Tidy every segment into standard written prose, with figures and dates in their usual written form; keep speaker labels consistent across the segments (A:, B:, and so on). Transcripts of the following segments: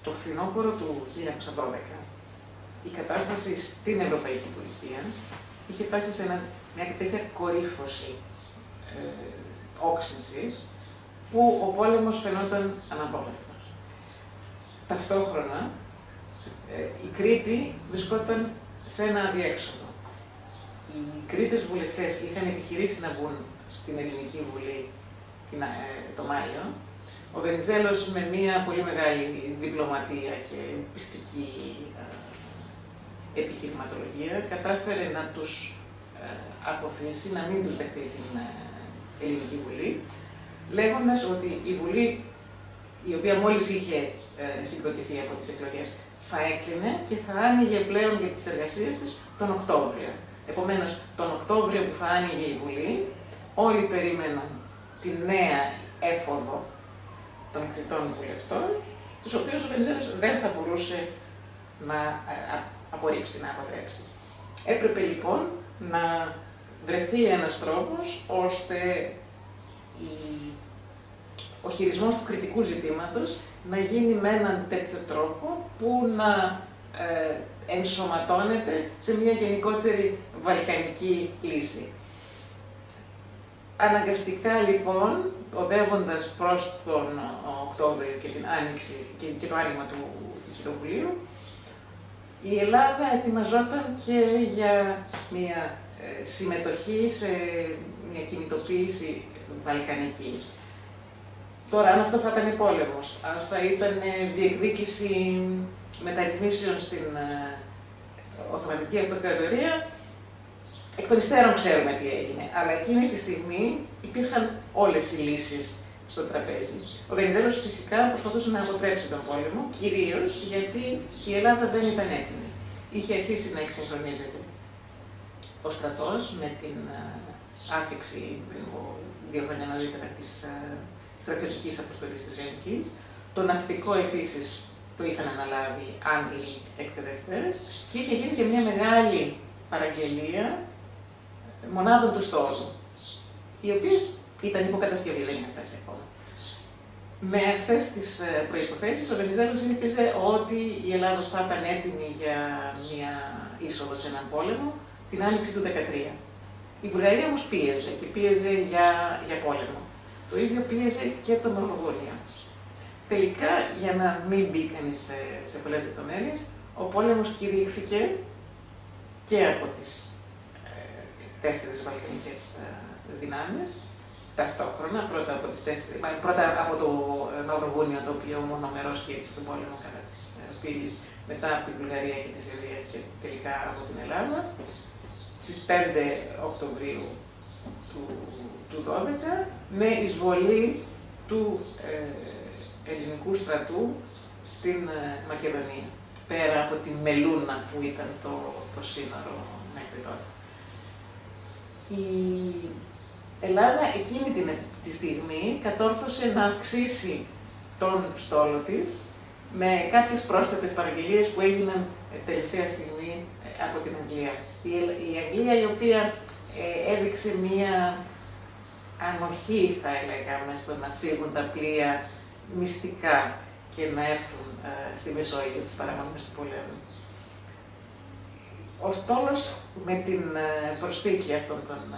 A: το φθινόπωρο του 1912 η κατάσταση στην Ευρωπαϊκή Τουρκία είχε φτάσει σε μια τέτοια κορύφωση όξυνσης που ο πόλεμος φαινόταν αναπόφευκτος. Ταυτόχρονα η Κρήτη βρισκόταν σε ένα αδιέξοδο. Οι Κρήτες βουλευτές είχαν επιχειρήσει να μπουν στην Ελληνική Βουλή το Μάιο. Ο Βενιζέλος με μια πολύ μεγάλη διπλωματία και πιστική επιχειρηματολογία κατάφερε να τους αποθήσει, να μην τους δεχτεί στην Ελληνική Βουλή, λέγοντας ότι η Βουλή, η οποία μόλις είχε συγκροτηθεί από τις εκλογές, θα έκλεινε και θα άνοιγε πλέον για τις εργασίες της τον Οκτώβριο. Επομένως, τον Οκτώβριο που θα άνοιγε η Βουλή, όλοι περίμεναν τη νέα έφοδο των Κρητών βουλευτών, τους οποίους ο Βενιζέλος δεν θα μπορούσε να απορρίψει, να αποτρέψει. Έπρεπε λοιπόν να βρεθεί ένας τρόπος ώστε ο χειρισμός του κριτικού ζητήματος να γίνει με έναν τέτοιο τρόπο που να ενσωματώνεται σε μια γενικότερη βαλκανική λύση. Αναγκαστικά λοιπόν, οδεύοντας προς τον Οκτώβριο και την άνοιξη και το άνοιγμα του Κοινοβουλίου, η Ελλάδα ετοιμαζόταν και για μια συμμετοχή σε μια κινητοποίηση βαλκανική. Τώρα, αν αυτό θα ήταν πόλεμος, αν θα ήταν διεκδίκηση μεταρρυθμίσεων στην Οθωμανική Αυτοκρατορία, εκ των υστέρων ξέρουμε τι έγινε. Αλλά εκείνη τη στιγμή υπήρχαν όλες οι λύσεις στο τραπέζι. Ο Βενιζέλος φυσικά προσπαθούσε να αποτρέψει τον πόλεμο, κυρίως γιατί η Ελλάδα δεν ήταν έτοιμη. Είχε αρχίσει να εξυγχρονίζεται ο στρατός με την άφιξη πριν από 2 χρόνια νωρίτερα της στρατιωτικής αποστολής της Γαλλικής. Το ναυτικό επίσης το είχαν αναλάβει Άγγλοι εκπαιδευτές και είχε γίνει και μια μεγάλη παραγγελία μονάδων του στόλου, οι οποίες ήταν υποκατασκευή, δεν είχαν φτάσει ακόμα. Με αυτές τις προϋποθέσεις, ο Βενιζέλος ήλπιζε ότι η Ελλάδα θα ήταν έτοιμη για μια είσοδο σε έναν πόλεμο την άνοιξη του 1913. Η Βουλγαρία όμως πίεζε και πίεζε για πόλεμο. Το ίδιο πίεζε και το Μαυροβούνιο. Τελικά, για να μην μπει κανείς σε πολλές λεπτομέρειες, ο πόλεμος κηρύχθηκε και από τις 4 βαλκανικές δυνάμεις, ταυτόχρονα, πρώτα από το Μαυροβούνιο, το οποίο μονομερώς κήρυξε τον πόλεμο κατά της πύλης, μετά από την Βουλγαρία και τη Σερβία και τελικά από την Ελλάδα, στις 5 Οκτωβρίου του 2012, με εισβολή του ελληνικού στρατού στην Μακεδονία, πέρα από τη Μελούνα που ήταν το σύνορο μέχρι τότε. Η Ελλάδα εκείνη τη στιγμή κατόρθωσε να αυξήσει τον στόλο της με κάποιες πρόσθετες παραγγελίες που έγιναν τελευταία στιγμή από την Αγγλία. Η Αγγλία, η οποία έδειξε μία ανοχή, θα έλεγα, μες στο να φύγουν τα πλοία μυστικά και να έρθουν στη Μεσόγειο της παραμονής του πολέμου. Ο στόλος με την προσθήκη αυτών των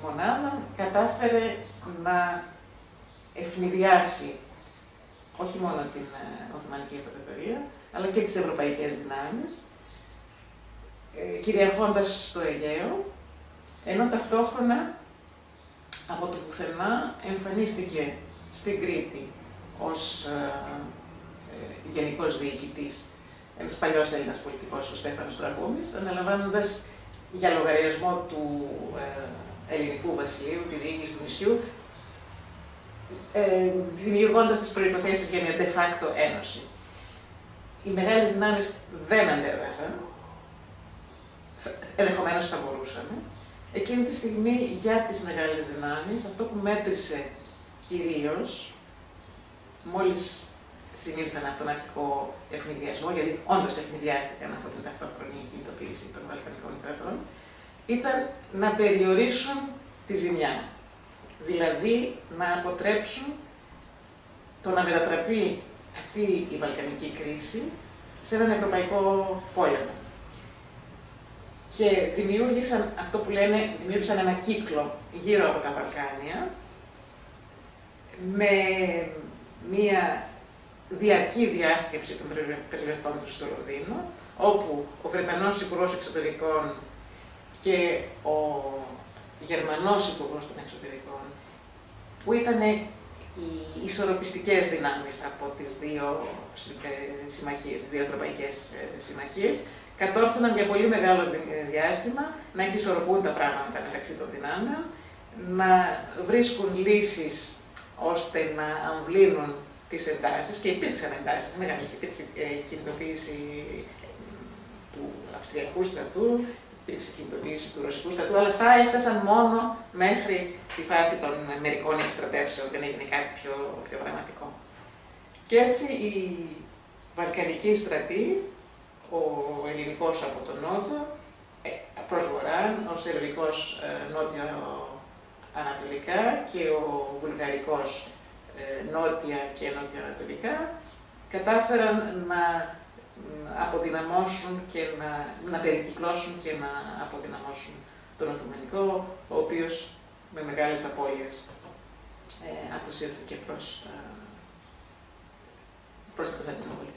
A: μονάδων κατάφερε να ευνηδιάσει όχι μόνο την Οθωμανική Αυτοκρατορία, αλλά και τις ευρωπαϊκές δυνάμεις, κυριαρχώντας στο Αιγαίο, ενώ ταυτόχρονα από το πουθενά εμφανίστηκε στην Κρήτη ως γενικός διοικητής ένας παλιός Έλληνας πολιτικός, ο Στέφανος Τραγούμης, αναλαμβάνοντας για λογαριασμό του ελληνικού βασιλείου τη διοίκηση του νησιού, δημιουργώντας τις προϋποθέσεις για μια de facto ένωση. Οι μεγάλες δυνάμεις δεν αντέδρασαν, ενδεχομένως θα μπορούσαν. Εκείνη τη στιγμή για τις μεγάλες δυνάμεις, αυτό που μέτρησε κυρίως, μόλις συνήλθαν από τον αρχικό ευνηδιασμό, γιατί όντως ευνηδιάστηκαν από την ταυτόχρονη κινητοποίηση των βαλκανικών κρατών, ήταν να περιορίσουν τη ζημιά. Δηλαδή, να αποτρέψουν το να μετατραπεί αυτή η Βαλκανική κρίση σε έναν ευρωπαϊκό πόλεμο. Και δημιούργησαν αυτό που λένε, δημιούργησαν ένα κύκλο γύρω από τα Βαλκάνια, με μία διαρκή διάσκεψη των πρεσβευτών του στο Λονδίνο, όπου ο Βρετανός Υπουργός Εξωτερικών και ο Γερμανός Υπουργός των Εξωτερικών, που ήταν οι ισορροπιστικές δυνάμεις από τις δύο συμμαχίες, τις δύο ευρωπαϊκές συμμαχίες, κατόρθωναν για πολύ μεγάλο διάστημα να εξισορροπούν τα πράγματα μεταξύ των δυνάμεων, να βρίσκουν λύσεις ώστε να αμβλύνουν τις εντάσεις, και υπήρξαν εντάσεις μεγάλες. Υπήρξε κινητοποίηση του Αυστριακού στρατού, υπήρξε κινητοποίηση του Ρωσικού στρατού, αλλά αυτά έφτασαν μόνο μέχρι τη φάση των μερικών εκστρατεύσεων, δεν έγινε κάτι πιο δραματικό. Και έτσι η Βαλκανική στρατή, ο ελληνικός από τον νότο, προς βορρά, ο σερβικός νότιο-ανατολικά και ο βουλγαρικός νότια και νότιο-ανατολικά, κατάφεραν να αποδυναμώσουν και να περικυκλώσουν και να αποδυναμώσουν τον Οθωμανικό, ο οποίος με μεγάλες απώλειες αποσύρθηκε προς τα Κωνσταντινούπολη.